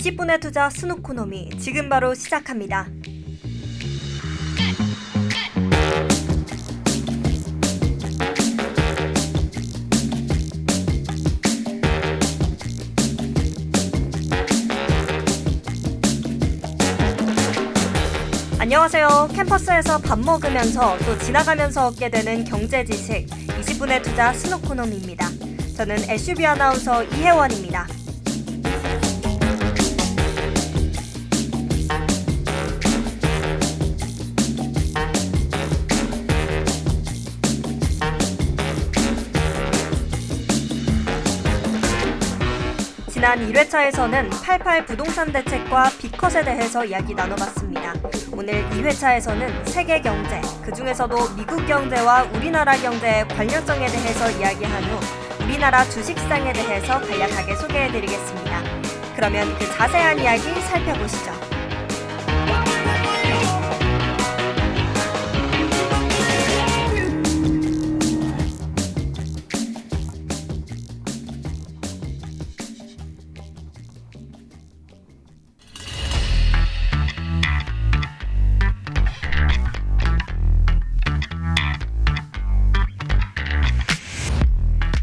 20분의 투자 스누코노미 지금 바로 시작합니다. 안녕하세요. 캠퍼스에서 밥 먹으면서 또 지나가면서 얻게 되는 경제 지식 20분의 투자 스누코노미입니다. 저는 SUB 아나운서 이혜원입니다. 지난 1회차에서는 88 부동산 대책과 빅컷에 대해서 이야기 나눠봤습니다. 오늘 2회차에서는 세계 경제, 그중에서도 미국 경제와 우리나라 경제의 관련성에 대해서 이야기한 후 우리나라 주식시장에 대해서 간략하게 소개해드리겠습니다. 그러면 그 자세한 이야기 살펴보시죠.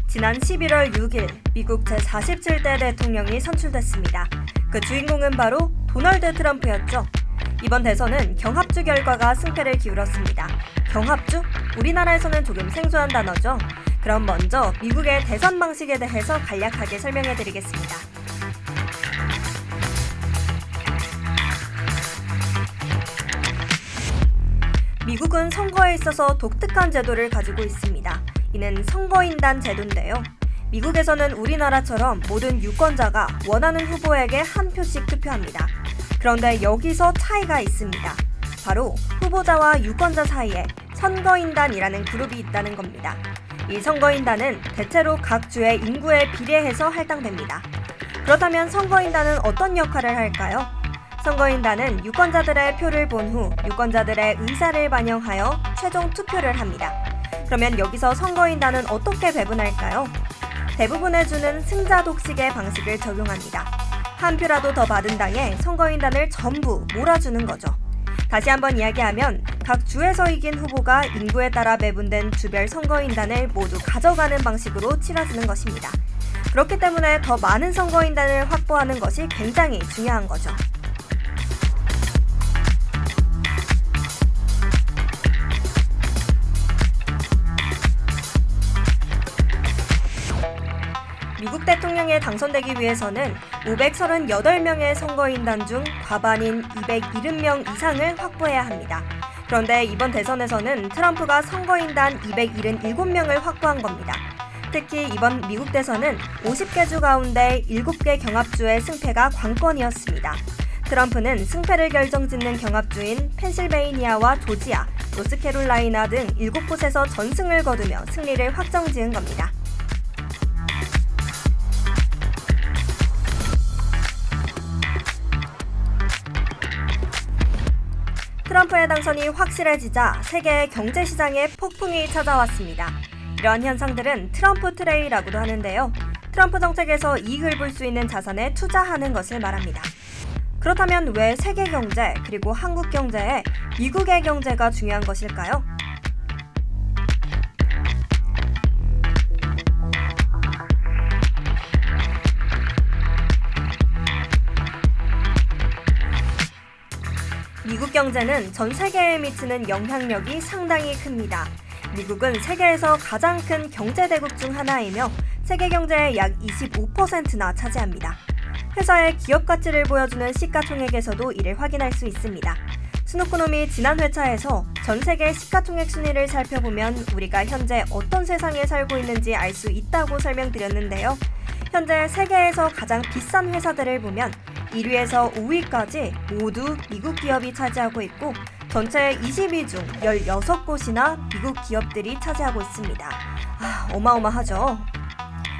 지난 11월 6일 미국 제47대 대통령이 선출됐습니다. 그 주인공은 바로 도널드 트럼프였죠. 이번 대선은 경합주 결과가 승패를 기울였습니다. 경합주? 우리나라에서는 조금 생소한 단어죠. 그럼 먼저 미국의 대선 방식에 대해서 간략하게 설명해드리겠습니다. 미국은 선거에 있어서 독특한 제도를 가지고 있습니다. 이는 선거인단 제도인데요. 미국에서는 우리나라처럼 모든 유권자가 원하는 후보에게 한 표씩 투표합니다. 그런데 여기서 차이가 있습니다. 바로 후보자와 유권자 사이에 선거인단이라는 그룹이 있다는 겁니다. 이 선거인단은 대체로 각 주의 인구에 비례해서 할당됩니다. 그렇다면 선거인단은 어떤 역할을 할까요? 선거인단은 유권자들의 표를 본 후 유권자들의 의사를 반영하여 최종 투표를 합니다. 그러면 여기서 선거인단은 어떻게 배분할까요? 대부분의 주는 승자 독식의 방식을 적용합니다. 한 표라도 더 받은 당에 선거인단을 전부 몰아주는 거죠. 다시 한번 이야기하면 각 주에서 이긴 후보가 인구에 따라 배분된 주별 선거인단을 모두 가져가는 방식으로 치러지는 것입니다. 그렇기 때문에 더 많은 선거인단을 확보하는 것이 굉장히 중요한 거죠. 미국 대통령에 당선되기 위해서는 538명의 선거인단 중 과반인 270명 이상을 확보해야 합니다. 그런데 이번 대선에서는 트럼프가 선거인단 277명을 확보한 겁니다. 특히 이번 미국 대선은 50개 주 가운데 7개 경합주의 승패가 관건이었습니다. 트럼프는 승패를 결정짓는 경합주인 펜실베이니아와 조지아, 노스캐롤라이나 등 7곳에서 전승을 거두며 승리를 확정지은 겁니다. 트럼프의 당선이 확실해지자 세계의 경제시장에 폭풍이 찾아왔습니다. 이러한 현상들은 트럼프 트레이라고도 하는데요. 트럼프 정책에서 이익을 볼 수 있는 자산에 투자하는 것을 말합니다. 그렇다면 왜 세계 경제 그리고 한국 경제에 미국의 경제가 중요한 것일까요? 미국 경제는 전 세계에 미치는 영향력이 상당히 큽니다. 미국은 세계에서 가장 큰 경제대국 중 하나이며 세계 경제의 약 25%나 차지합니다. 회사의 기업 가치를 보여주는 시가총액에서도 이를 확인할 수 있습니다. 스누코노미 지난 회차에서 전 세계 시가총액 순위를 살펴보면 우리가 현재 어떤 세상에 살고 있는지 알 수 있다고 설명드렸는데요. 현재 세계에서 가장 비싼 회사들을 보면 1위에서 5위까지 모두 미국 기업이 차지하고 있고 전체 20위 중 16곳이나 미국 기업들이 차지하고 있습니다. 어마어마하죠.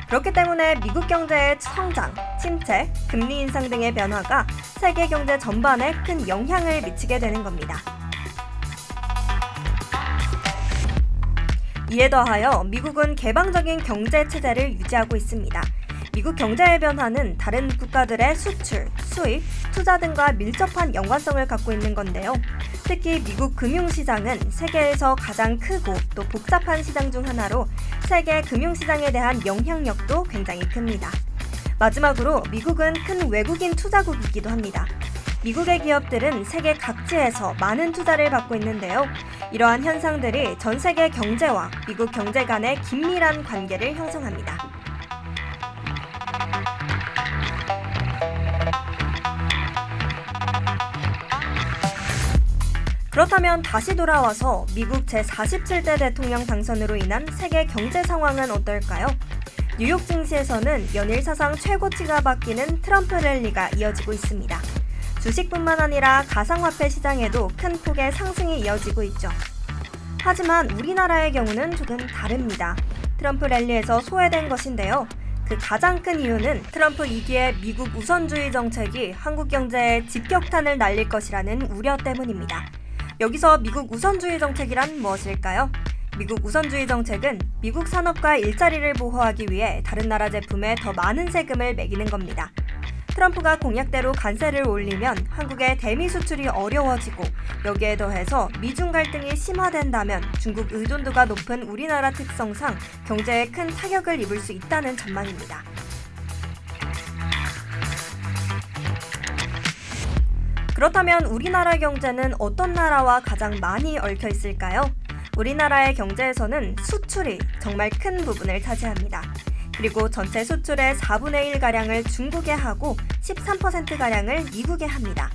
그렇기 때문에 미국 경제의 성장, 침체, 금리 인상 등의 변화가 세계 경제 전반에 큰 영향을 미치게 되는 겁니다. 이에 더하여 미국은 개방적인 경제 체제를 유지하고 있습니다. 미국 경제의 변화는 다른 국가들의 수출, 수입, 투자 등과 밀접한 연관성을 갖고 있는 건데요. 특히 미국 금융시장은 세계에서 가장 크고 또 복잡한 시장 중 하나로 세계 금융시장에 대한 영향력도 굉장히 큽니다. 마지막으로 미국은 큰 외국인 투자국이기도 합니다. 미국의 기업들은 세계 각지에서 많은 투자를 받고 있는데요. 이러한 현상들이 전 세계 경제와 미국 경제 간의 긴밀한 관계를 형성합니다. 그렇다면 다시 돌아와서 미국 제47대 대통령 당선으로 인한 세계 경제 상황은 어떨까요? 뉴욕 증시에서는 연일 사상 최고치가 바뀌는 트럼프 랠리가 이어지고 있습니다. 주식뿐만 아니라 가상화폐 시장에도 큰 폭의 상승이 이어지고 있죠. 하지만 우리나라의 경우는 조금 다릅니다. 트럼프 랠리에서 소외된 것인데요. 그 가장 큰 이유는 트럼프 2기의 미국 우선주의 정책이 한국 경제에 직격탄을 날릴 것이라는 우려 때문입니다. 여기서 미국 우선주의 정책이란 무엇일까요? 미국 우선주의 정책은 미국 산업과 일자리를 보호하기 위해 다른 나라 제품에 더 많은 세금을 매기는 겁니다. 트럼프가 공약대로 관세를 올리면 한국의 대미 수출이 어려워지고 여기에 더해서 미중 갈등이 심화된다면 중국 의존도가 높은 우리나라 특성상 경제에 큰 타격을 입을 수 있다는 전망입니다. 그렇다면 우리나라 경제는 어떤 나라와 가장 많이 얽혀 있을까요? 우리나라의 경제에서는 수출이 정말 큰 부분을 차지합니다. 그리고 전체 수출의 4분의 1가량을 중국에 하고 13%가량을 미국에 합니다.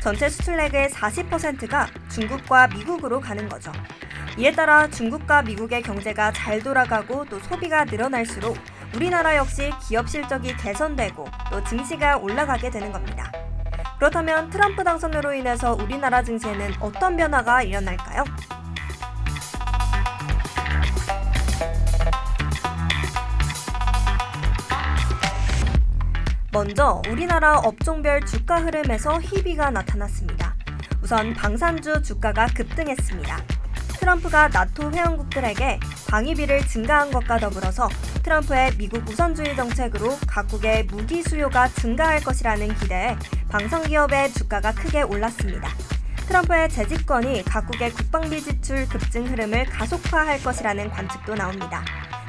전체 수출액의 40%가 중국과 미국으로 가는 거죠. 이에 따라 중국과 미국의 경제가 잘 돌아가고 또 소비가 늘어날수록 우리나라 역시 기업 실적이 개선되고 또 증시가 올라가게 되는 겁니다. 그렇다면 트럼프 당선으로 인해서 우리나라 증시에는 어떤 변화가 일어날까요? 먼저 우리나라 업종별 주가 흐름에서 희비가 나타났습니다. 우선 방산주 주가가 급등했습니다. 트럼프가 나토 회원국들에게 방위비를 증가한 것과 더불어서 트럼프의 미국 우선주의 정책으로 각국의 무기 수요가 증가할 것이라는 기대에 방산기업의 주가가 크게 올랐습니다. 트럼프의 재집권이 각국의 국방비 지출 급증 흐름을 가속화할 것이라는 관측도 나옵니다.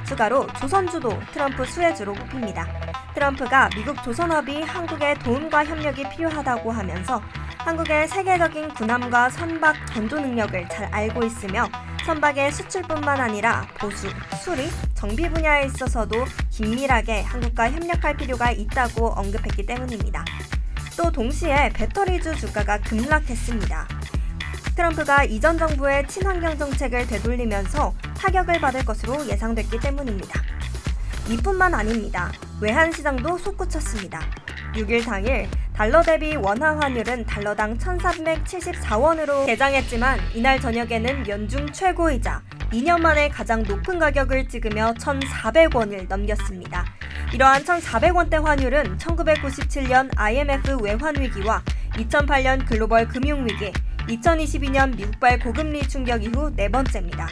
추가로 조선주도 트럼프 수혜주로 꼽힙니다. 트럼프가 미국 조선업이 한국의 도움과 협력이 필요하다고 하면서 한국의 세계적인 군함과 선박 건조 능력을 잘 알고 있으며 선박의 수출뿐만 아니라 보수, 수리, 정비 분야에 있어서도 긴밀하게 한국과 협력할 필요가 있다고 언급했기 때문입니다. 또 동시에 배터리주 주가가 급락했습니다. 트럼프가 이전 정부의 친환경 정책을 되돌리면서 타격을 받을 것으로 예상됐기 때문입니다. 이뿐만 아닙니다. 외환시장도 솟구쳤습니다. 6일 당일 달러 대비 원화 환율은 달러당 1,374원으로 개장했지만 이날 저녁에는 연중 최고이자 2년 만에 가장 높은 가격을 찍으며 1,400원을 넘겼습니다. 이러한 1,400원대 환율은 1997년 IMF 외환위기와 2008년 글로벌 금융위기, 2022년 미국발 고금리 충격 이후 네 번째입니다.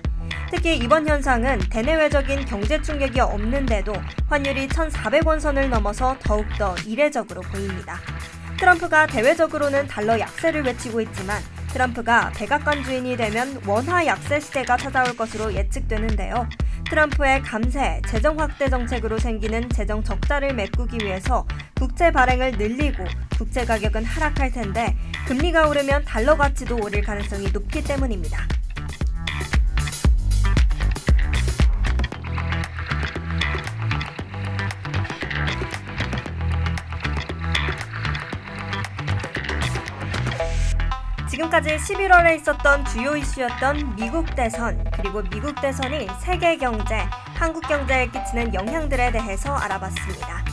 특히 이번 현상은 대내외적인 경제 충격이 없는데도 환율이 1,400원 선을 넘어서 더욱더 이례적으로 보입니다. 트럼프가 대외적으로는 달러 약세를 외치고 있지만 트럼프가 백악관 주인이 되면 원화 약세 시대가 찾아올 것으로 예측되는데요. 트럼프의 감세, 재정 확대 정책으로 생기는 재정 적자를 메꾸기 위해서 국채 발행을 늘리고 국채 가격은 하락할 텐데 금리가 오르면 달러 가치도 오를 가능성이 높기 때문입니다. 지금까지 11월에 있었던 주요 이슈였던 미국 대선, 그리고 미국 대선이 세계 경제, 한국 경제에 끼치는 영향들에 대해서 알아봤습니다.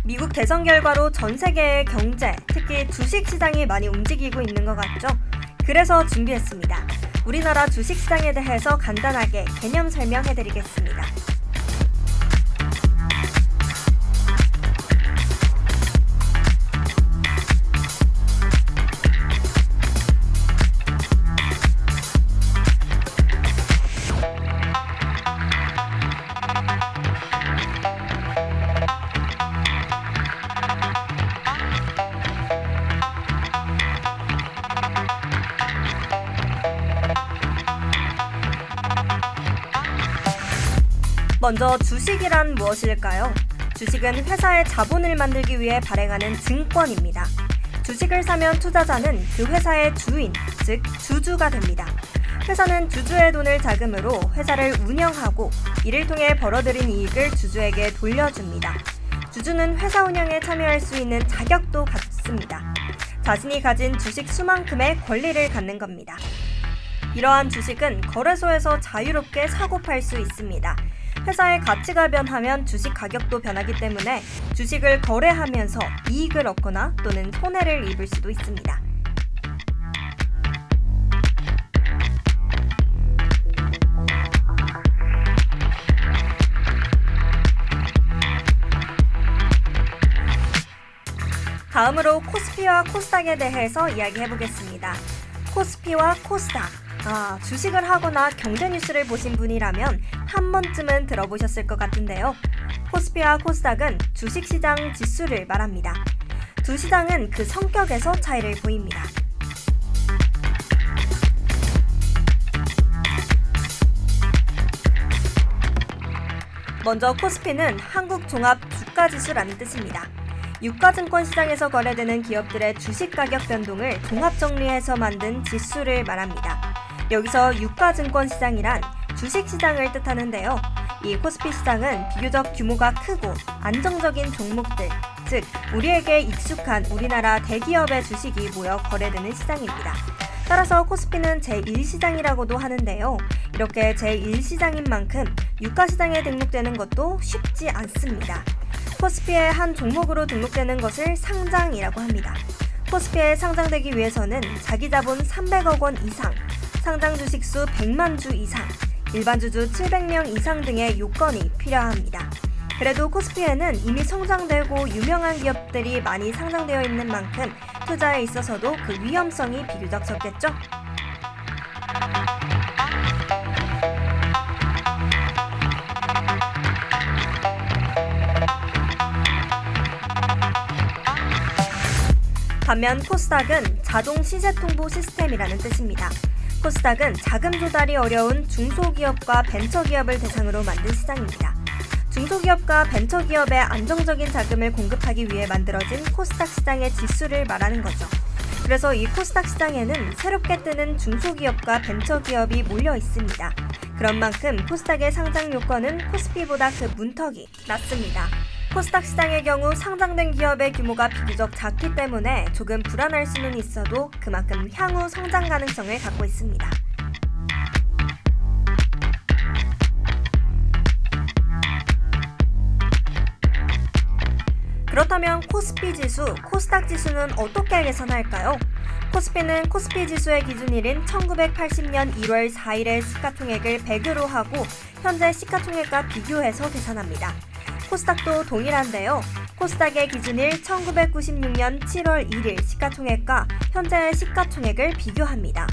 미국 대선 결과로 전 세계의 경제, 특히 주식 시장이 많이 움직이고 있는 것 같죠? 그래서 준비했습니다. 우리나라 주식 시장에 대해서 간단하게 개념 설명해드리겠습니다. 먼저 주식이란 무엇일까요? 주식은 회사의 자본을 만들기 위해 발행하는 증권입니다. 주식을 사면 투자자는 그 회사의 주인, 즉 주주가 됩니다. 회사는 주주의 돈을 자금으로 회사를 운영하고 이를 통해 벌어들인 이익을 주주에게 돌려줍니다. 주주는 회사 운영에 참여할 수 있는 자격도 갖습니다. 자신이 가진 주식 수만큼의 권리를 갖는 겁니다. 이러한 주식은 거래소에서 자유롭게 사고 팔 수 있습니다. 회사의 가치가 변하면 주식 가격도 변하기 때문에 주식을 거래하면서 이익을 얻거나 또는 손해를 입을 수도 있습니다. 다음으로 코스피와 코스닥에 대해서 이야기해보겠습니다. 코스피와 코스닥. 주식을 하거나 경제 뉴스를 보신 분이라면 한 번쯤은 들어보셨을 것 같은데요. 코스피와 코스닥은 주식시장 지수를 말합니다. 두 시장은 그 성격에서 차이를 보입니다. 먼저 코스피는 한국종합주가지수라는 뜻입니다. 유가증권 시장에서 거래되는 기업들의 주식 가격 변동을 종합 정리해서 만든 지수를 말합니다. 여기서 유가증권 시장이란 주식 시장을 뜻하는데요. 이 코스피 시장은 비교적 규모가 크고 안정적인 종목들, 즉 우리에게 익숙한 우리나라 대기업의 주식이 모여 거래되는 시장입니다. 따라서 코스피는 제1시장이라고도 하는데요. 이렇게 제1시장인 만큼 유가시장에 등록되는 것도 쉽지 않습니다. 코스피의 한 종목으로 등록되는 것을 상장이라고 합니다. 코스피에 상장되기 위해서는 자기자본 300억 원 이상, 상장 주식수 100만 주 이상, 일반 주주 700명 이상 등의 요건이 필요합니다. 그래도 코스피에는 이미 성장되고 유명한 기업들이 많이 상장되어 있는 만큼 투자에 있어서도 그 위험성이 비교적 적겠죠? 반면 코스닥은 자동 시세 통보 시스템이라는 뜻입니다. 코스닥은 자금 조달이 어려운 중소기업과 벤처기업을 대상으로 만든 시장입니다. 중소기업과 벤처기업에 안정적인 자금을 공급하기 위해 만들어진 코스닥 시장의 지수를 말하는 거죠. 그래서 이 코스닥 시장에는 새롭게 뜨는 중소기업과 벤처기업이 몰려 있습니다. 그런 만큼 코스닥의 상장 요건은 코스피보다 그 문턱이 낮습니다. 코스닥 시장의 경우 상장된 기업의 규모가 비교적 작기 때문에 조금 불안할 수는 있어도 그만큼 향후 성장 가능성을 갖고 있습니다. 그렇다면 코스피 지수, 코스닥 지수는 어떻게 계산할까요? 코스피는 코스피 지수의 기준일인 1980년 1월 4일의 시가총액을 100으로 하고 현재 시가총액과 비교해서 계산합니다. 코스닥도 동일한데요. 코스닥의 기준일 1996년 7월 1일 시가총액과 현재의 시가총액을 비교합니다.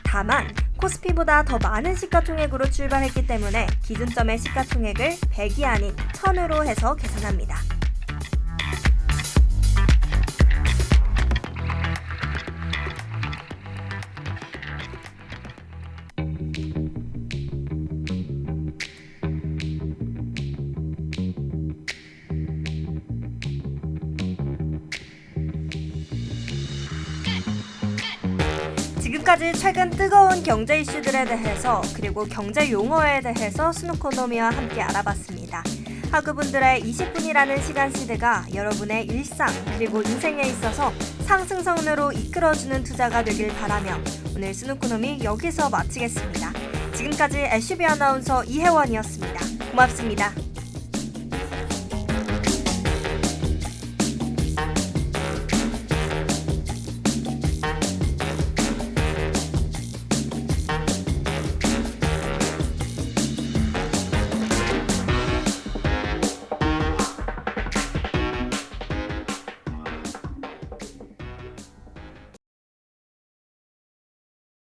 다만 코스피보다 더 많은 시가총액으로 출발했기 때문에 기준점의 시가총액을 100이 아닌 1000으로 해서 계산합니다. 지금까지 최근 뜨거운 경제 이슈들에 대해서 그리고 경제 용어에 대해서 스누코노미와 함께 알아봤습니다. 학우분들의 20분이라는 시간 시대가 여러분의 일상 그리고 인생에 있어서 상승선으로 이끌어주는 투자가 되길 바라며 오늘 스누코노미 여기서 마치겠습니다. 지금까지 애쉬비 아나운서 이혜원이었습니다. 고맙습니다.